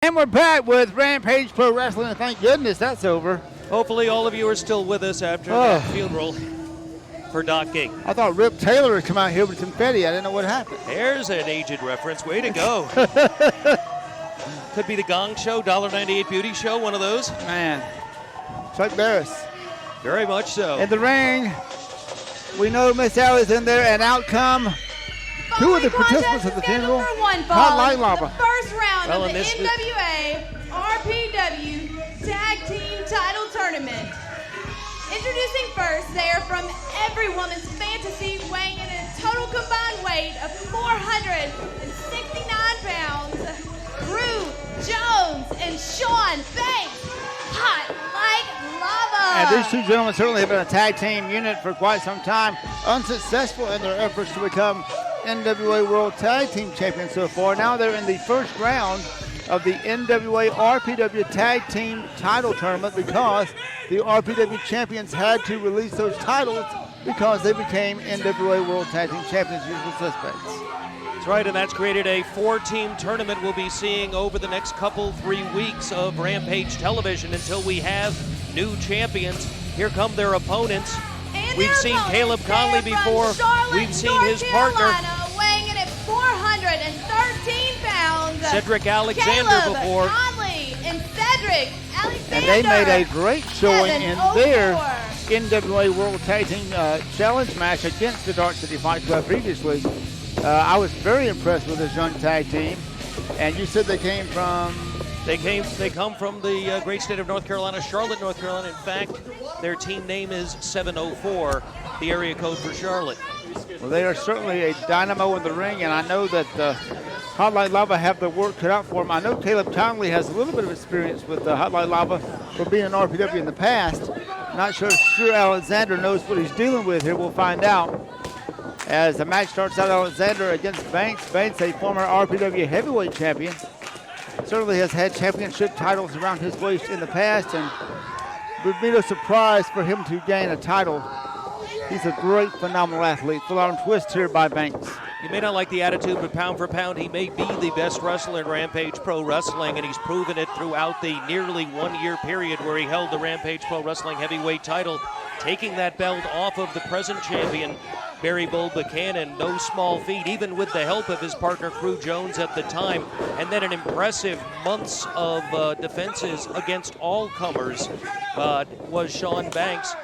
And we're back with Rampage Pro Wrestling, and thank goodness that's over. Hopefully all of you are still with us after that funeral for Doc King. I thought Rip Taylor had come out here with confetti. I didn't know what happened. There's an aged reference. Way to go. Could be the Gong Show, $1.98 Beauty Show, one of those. Man, Chuck Barris. Very much so. In the ring, we know Miss Allie's in there, and out come two of the participants of the funeral. Hotline Lava. The first round Well, of and the this- NWA RPW Tag Team Title Tournament. Introducing first, they are from every woman's fantasy, weighing in a total combined weight of 469 pounds. Drew Jones and Shawn Banks, hot like lava. And these two gentlemen certainly have been a tag team unit for quite some time, unsuccessful in their efforts to become NWA World Tag Team Champions so far. Now they're in the first round of the NWA RPW Tag Team Title Tournament because the RPW champions had to release those titles because they became NWA World Tag Team Champions, usual suspects. That's right, and that's created a 4-team tournament we'll be seeing over the next 3 weeks of Rampage television until we have new champions. Here come their opponents. And We've their seen opponents, Caleb Konley they're from before. Charlotte, We've seen North his partner, Carolina, weighing in at 413 pounds. Cedric Alexander, Caleb before. Konley and Cedric Alexander. And they made a great showing in 7-0-4. their NWA World Tag Team Challenge match against the Dark City Fight Club previously. I was very impressed with this young tag team. And you said they came from? They come from the great state of North Carolina, Charlotte, North Carolina. In fact, their team name is 704, the area code for Charlotte. Well, they are certainly a dynamo in the ring, and I know that Hotline Lava have the work cut out for them. I know Caleb Conley has a little bit of experience with Hotline Lava for being an RPW in the past. Not sure Alexander knows what he's dealing with here. We'll find out. As the match starts out, Alexander against Banks. Banks, a former RPW heavyweight champion, certainly has had championship titles around his waist in the past, and would be no surprise for him to gain a title. He's a great, phenomenal athlete. Full arm twist here by Banks. You may not like the attitude, but pound for pound, he may be the best wrestler in Rampage Pro Wrestling, and he's proven it throughout the nearly 1 year period where he held the Rampage Pro Wrestling heavyweight title, taking that belt off of the present champion, Barry Bull Buchanan. No small feat, even with the help of his partner, Drew Jones, at the time. And then an impressive months of defenses against all comers was Shawn Banks.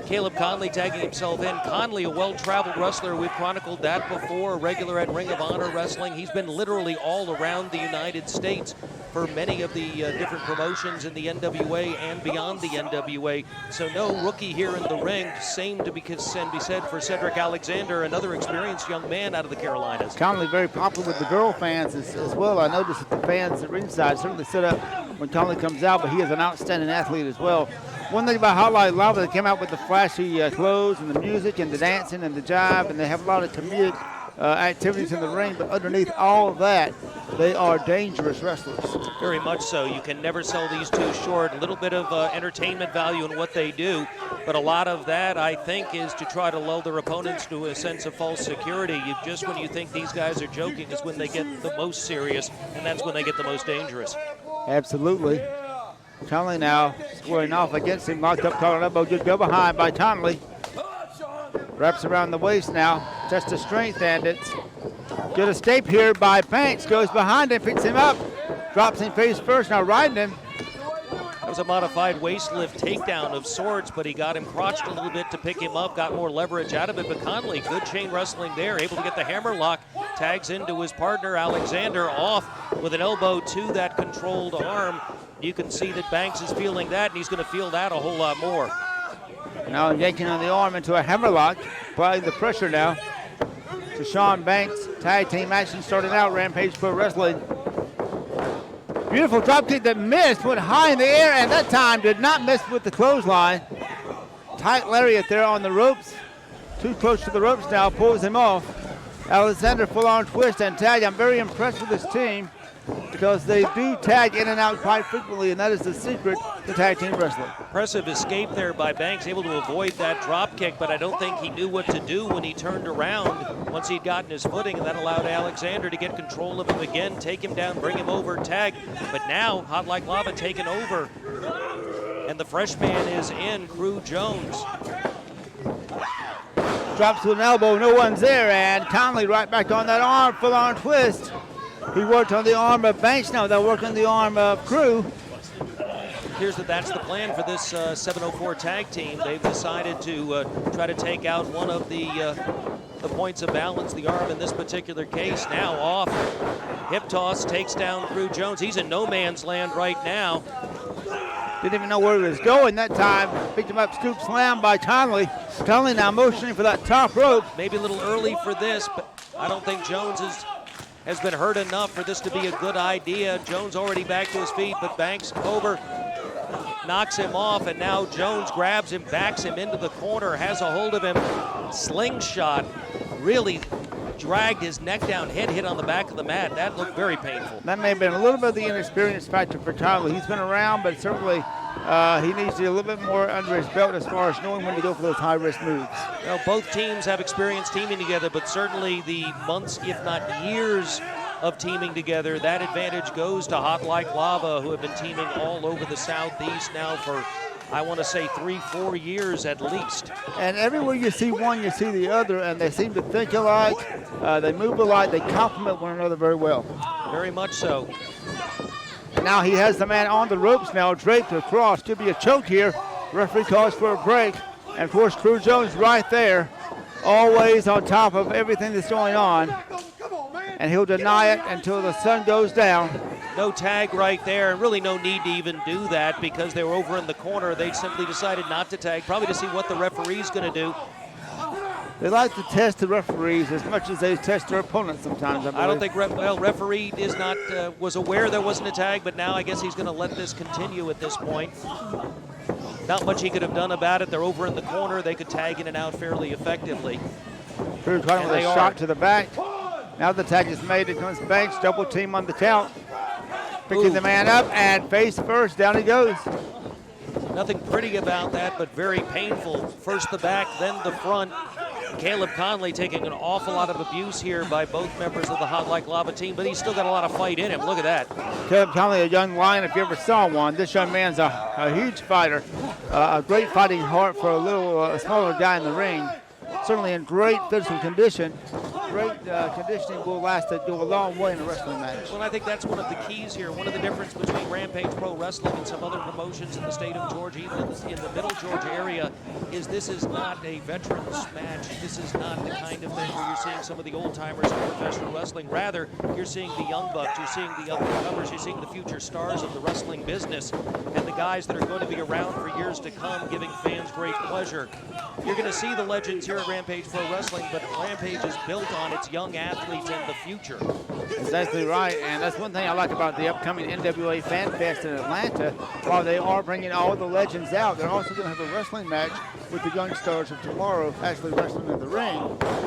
Caleb Konley tagging himself in. Konley, a well-traveled wrestler. We've chronicled that before, a regular at Ring of Honor Wrestling. He's been literally all around the United States for many of the different promotions in the NWA and beyond the NWA. So no rookie here in the ring. Same can be said for Cedric Alexander, another experienced young man out of the Carolinas. Conley very popular with the girl fans as well. I noticed that the fans at ringside certainly sit up when Conley comes out, but he is an outstanding athlete as well. One thing about Hotline Lava, they came out with the flashy clothes and the music and the dancing and the jive, and they have a lot of comedic activities in the ring, but underneath all of that, they are dangerous wrestlers. Very much so. You can never sell these two short. A little bit of entertainment value in what they do, but a lot of that, I think, is to try to lull their opponents to a sense of false security. Just when you think these guys are joking is when they get the most serious, and that's when they get the most dangerous. Absolutely. Conley now squaring off against him, locked up, collar and elbow, good go behind by Conley. Wraps around the waist now, test of strength, and it's good escape here by Banks. Goes behind him, picks him up, drops him face first, now riding him. That was a modified waist lift takedown of sorts, but he got him crotched a little bit to pick him up, got more leverage out of it. But Conley, good chain wrestling there, able to get the hammer lock, tags into his partner Alexander, off with an elbow to that controlled arm. You can see that Banks is feeling that, and he's going to feel that a whole lot more. Now yanking on the arm into a hammerlock, applying the pressure now to Shawn Banks. Tag team action starting out, Rampage Pro Wrestling. Beautiful drop kick that missed, went high in the air, and that time did not miss with the clothesline. Tight lariat there on the ropes. Too close to the ropes now, pulls him off. Alexander full on twist and tag. I'm very impressed with this team. because they do tag in and out quite frequently, and that is the secret to tag team wrestling. Impressive escape there by Banks, able to avoid that drop kick, but I don't think he knew what to do when he turned around once he'd gotten his footing, and that allowed Alexander to get control of him again, take him down, bring him over, tag. But now, Hot Like Lava taken over, and the fresh man is in, Crew Jones. Drops to an elbow, no one's there, and Konley right back on that arm, full arm twist. He worked on the arm of Banks, now they're working the arm of Crew. Here's that's the plan for this 704 tag team. They've decided to try to take out one of the points of balance, the arm in this particular case. Now off, hip toss, takes down Crew Jones. He's in no man's land right now. Didn't even know where he was going that time. Picked him up, scoop slam by Konley. Konley now motioning for that top rope. Maybe a little early for this, but I don't think Jones has been hurt enough for this to be a good idea. Jones already back to his feet, but Banks over, knocks him off, and now Jones grabs him, backs him into the corner, has a hold of him, slingshot, really dragged his neck down, head hit on the back of the mat. That looked very painful. That may have been a little bit of the inexperience factor for Konley. He's been around, but certainly he needs to get a little bit more under his belt as far as knowing when to go for those high-risk moves. Well, both teams have experience teaming together, but certainly the months, if not years, of teaming together, that advantage goes to Hot Like Lava, who have been teaming all over the Southeast now for, I want to say, 3-4 years at least. And everywhere you see one, you see the other, and they seem to think alike, they move alike, they complement one another very well. Very much so. And now he has the man on the ropes now, draped across. Could be a choke here. Referee calls for a break. And of course, Crew Jones right there, always on top of everything that's going on. And he'll deny it until the sun goes down. No tag right there, and really no need to even do that because they were over in the corner. They simply decided not to tag, probably to see what the referee's going to do. They like to test the referees as much as they test their opponents sometimes, I believe. I don't think, referee is not, was aware there wasn't a tag, but now I guess he's going to let this continue at this point. Not much he could have done about it. They're over in the corner. They could tag in and out fairly effectively. Crew trying with a shot to the back. Now the tag is made. It comes Banks, double team on the count. Picking the man up, and face first, down he goes. Nothing pretty about that, but very painful. First the back, then the front. Caleb Konley taking an awful lot of abuse here by both members of the Hot Like Lava team, but he's still got a lot of fight in him. Look at that. Caleb Konley, a young lion, if you ever saw one. This young man's a huge fighter, a great fighting heart for a smaller guy in the ring. Certainly in great physical condition. Great conditioning will go a long way in a wrestling match. Well, I think that's one of the keys here. One of the difference between Rampage Pro Wrestling and some other promotions in the state of Georgia, even in the middle Georgia area, is this is not a veterans match. This is not the kind of thing where you're seeing some of the old-timers in professional wrestling. Rather, you're seeing the young bucks, you're seeing the up-and-comers, you're seeing the future stars of the wrestling business, and the guys that are going to be around for years to come, giving fans great pleasure. You're going to see the legends here at Rampage Pro Wrestling, but Rampage is built on its young athletes and the future. Exactly right, and that's one thing I like about the upcoming NWA Fan Fest in Atlanta. While they are bringing all the legends out, they're also going to have a wrestling match with the young stars of tomorrow actually wrestling in the ring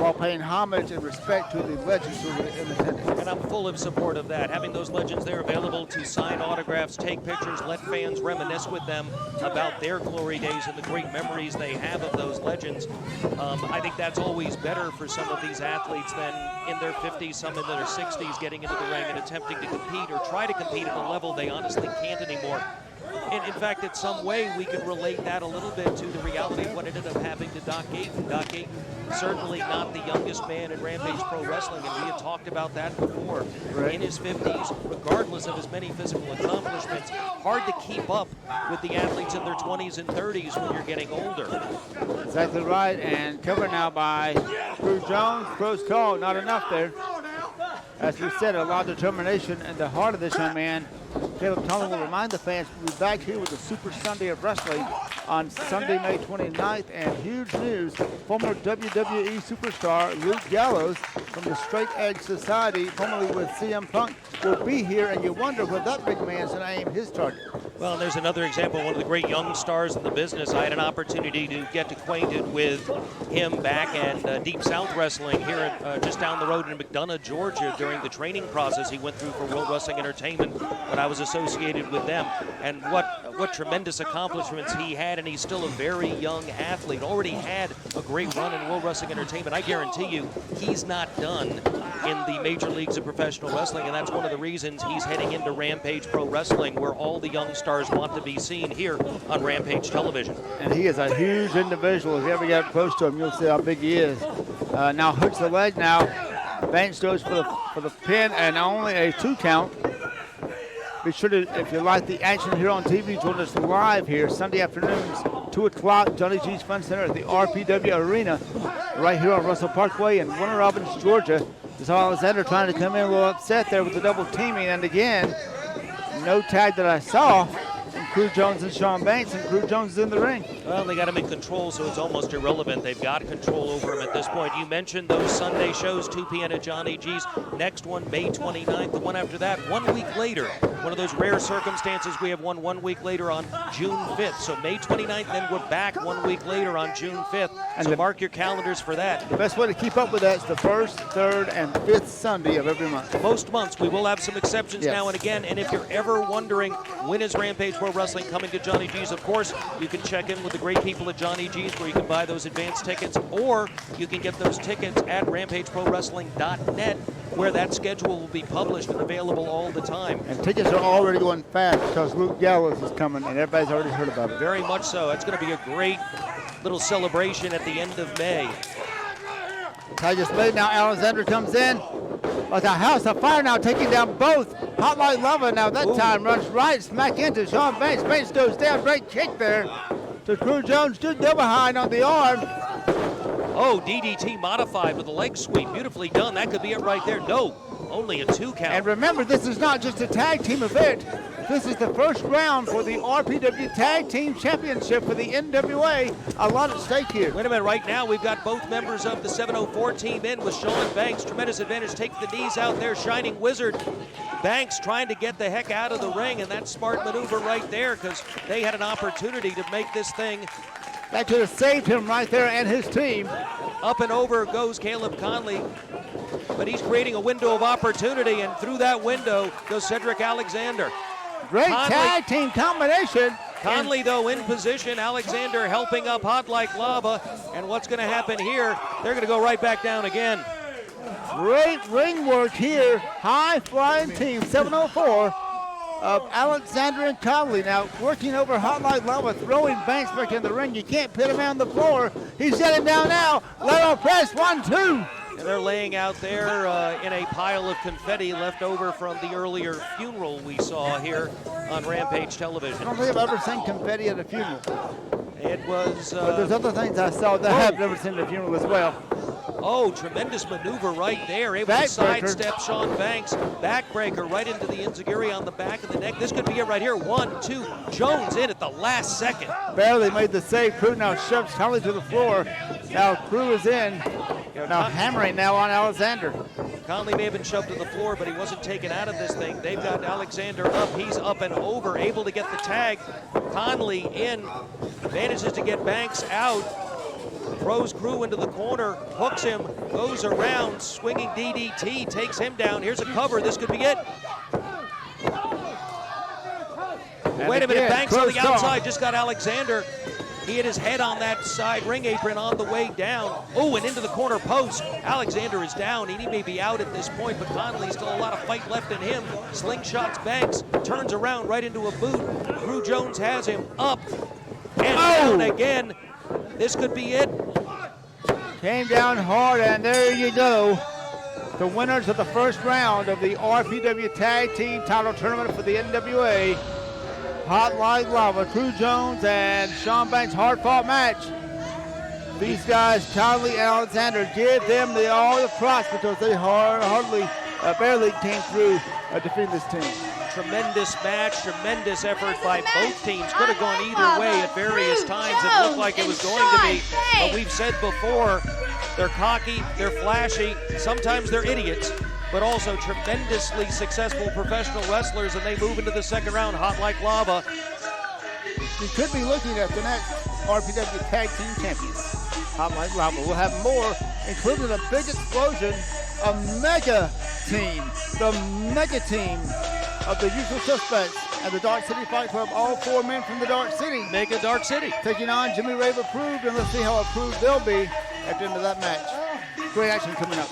while paying homage and respect to the legends who are in attendance. And I'm full of support of that. Having those legends there available to sign autographs, take pictures, let fans reminisce with them about their glory days and the great memories they have of those legends. I think that's always better for some of these athletes than in their 50s, some in their 60s, getting into the ring and attempting to compete or try to compete at a level they honestly can't anymore. And in fact, in some way, we can relate that a little bit to the reality of what ended up happening to Doc Gayton. Doc Gayton, certainly not the youngest man in Rampage Pro Wrestling, and we had talked about that before. Right. In his 50s, regardless of his many physical accomplishments, hard to keep up with the athletes in their 20s and 30s when you're getting older. Exactly right, and covered now by Crew Jones. Close call, not enough there. As we said, a lot of determination in the heart of this young man. Caleb Konley will remind the fans we'll be back here with the Super Sunday of Wrestling on Sunday, May 29th. And huge news, former WWE superstar Luke Gallows from the Straight Edge Society, formerly with CM Punk, will be here, and you wonder what that big man's going to aim his target. Well, there's another example, one of the great young stars in the business. I had an opportunity to get acquainted with him back at Deep South Wrestling here at, just down the road in McDonough, Georgia, during the training process he went through for World Wrestling Entertainment when I was associated with them. And what tremendous accomplishments he had, and he's still a very young athlete. Already had a great run in World Wrestling Entertainment. I guarantee you he's not done in the major leagues of professional wrestling, and that's one of the reasons he's heading into Rampage Pro Wrestling, where all the young stars want to be seen here on Rampage Television. And he is a huge individual. If you ever get close to him, you'll see how big he is. Now hooks the leg now. Banks goes for the pin, and only a 2 count. Be sure to, if you like the action here on TV, join us live here Sunday afternoons, 2 o'clock, Johnny G's Fun Center at the RPW Arena, right here on Russell Parkway in Warner Robins, Georgia. There's Alexander trying to come in a little upset there with the double teaming, and again, no tag that I saw. And Crew Jones and Shawn Banks, and Crew Jones is in the ring. Well, they got him in control, so it's almost irrelevant. They've got control over him at this point. You mentioned those Sunday shows, 2 p.m. at Johnny G's. Next one, May 29th. The one after that, 1 week later. One of those rare circumstances, we have one week later on June 5th. So May 29th, then we're back 1 week later on June 5th. And so mark your calendars for that. The best way to keep up with that is the 1st, 3rd, and 5th Sunday of every month. Most months. We will have some exceptions now and again. And if you're ever wondering when is Rampage Pro Wrestling coming to Johnny G's, of course, you can check in with the great people at Johnny G's, where you can buy those advance tickets, or you can get those tickets at RampageProWrestling.net, where that schedule will be published and available all the time. And tickets are already going fast because Luke Gallows is coming, and everybody's already heard about it. Very much so. It's going to be a great little celebration at the end of May. Tag is made now. Alexander comes in. Like a house of fire now, taking down both. Hot Light Lava now that time runs right smack into Shawn Banks. Banks goes down. Great kick there to Crew Jones. Good double behind on the arm. Oh, DDT modified with a leg sweep. Beautifully done. That could be it right there. No, only a 2 count. And remember, this is not just a tag team event. This is the first round for the RPW Tag Team Championship for the NWA. A lot at stake here. Wait a minute, right now we've got both members of the 704 team in with Shawn Banks. Tremendous advantage, take the knees out there, Shining Wizard. Banks trying to get the heck out of the ring, and that's smart maneuver right there, because they had an opportunity to make this thing. That could have saved him right there and his team. Up and over goes Caleb Konley, but he's creating a window of opportunity, and through that window goes Cedric Alexander. Great tag team combination. Konley, though, in position. Alexander helping up Hot Like Lava. And what's going to happen here? They're going to go right back down again. Great ring work here. High flying team 704 of Alexander and Konley now working over Hot Like Lava, throwing Banks back in the ring. You can't pin him on the floor. He's got him down now. Lateral press, 1-2. And they're laying out there in a pile of confetti left over from the earlier funeral we saw here on Rampage Television. I don't think I've ever seen confetti at a funeral. It was... but there's other things I saw that I've never seen at a funeral as well. Oh, tremendous maneuver right there. Able to sidestep Shawn Banks. Backbreaker right into the enziguri on the back of the neck. This could be it right here. 1-2. Jones in at the last second. Barely made the save. Crew now shoves Konley to the floor. Now Crew is in. Now hammering now on Alexander. Konley may have been shoved to the floor, but he wasn't taken out of this thing. They've got Alexander up. He's up and over, able to get the tag. Konley in, manages to get Banks out. Throws Crew into the corner, hooks him, goes around, swinging DDT, takes him down. Here's a cover. This could be it. Wait a minute, Banks on the outside just got Alexander. He hit his head on that side ring apron on the way down. Oh, and into the corner post. Alexander is down, and he may be out at this point, but Konley still a lot of fight left in him. Slingshots Banks, turns around right into a boot. Crew Jones has him up and down again. This could be it. Came down hard, and there you go. The winners of the first round of the RPW Tag Team Title Tournament for the NWA. Hot Like Lava, Crew Jones and Shawn Banks, hard-fought match. These guys, Konley and Alexander, give them all the props because they hardly Bear League team through defeating this team. Tremendous match, tremendous effort by both teams. Could have gone either way at various times. It looked like it was going to be. But we've said before, they're cocky, they're flashy, sometimes they're idiots, but also tremendously successful professional wrestlers, and they move into the second round hot like lava. We could be looking at the next RPW Tag Team Champions. Hot like lava. We'll have more, including a big explosion, a mega team, the mega team of the Usual Suspects and the Dark City Fight Club, all 4 men from the Dark City. Mega Dark City. Taking on Jimmy Rave Approved, and let's see how approved they'll be at the end of that match. Great action coming up.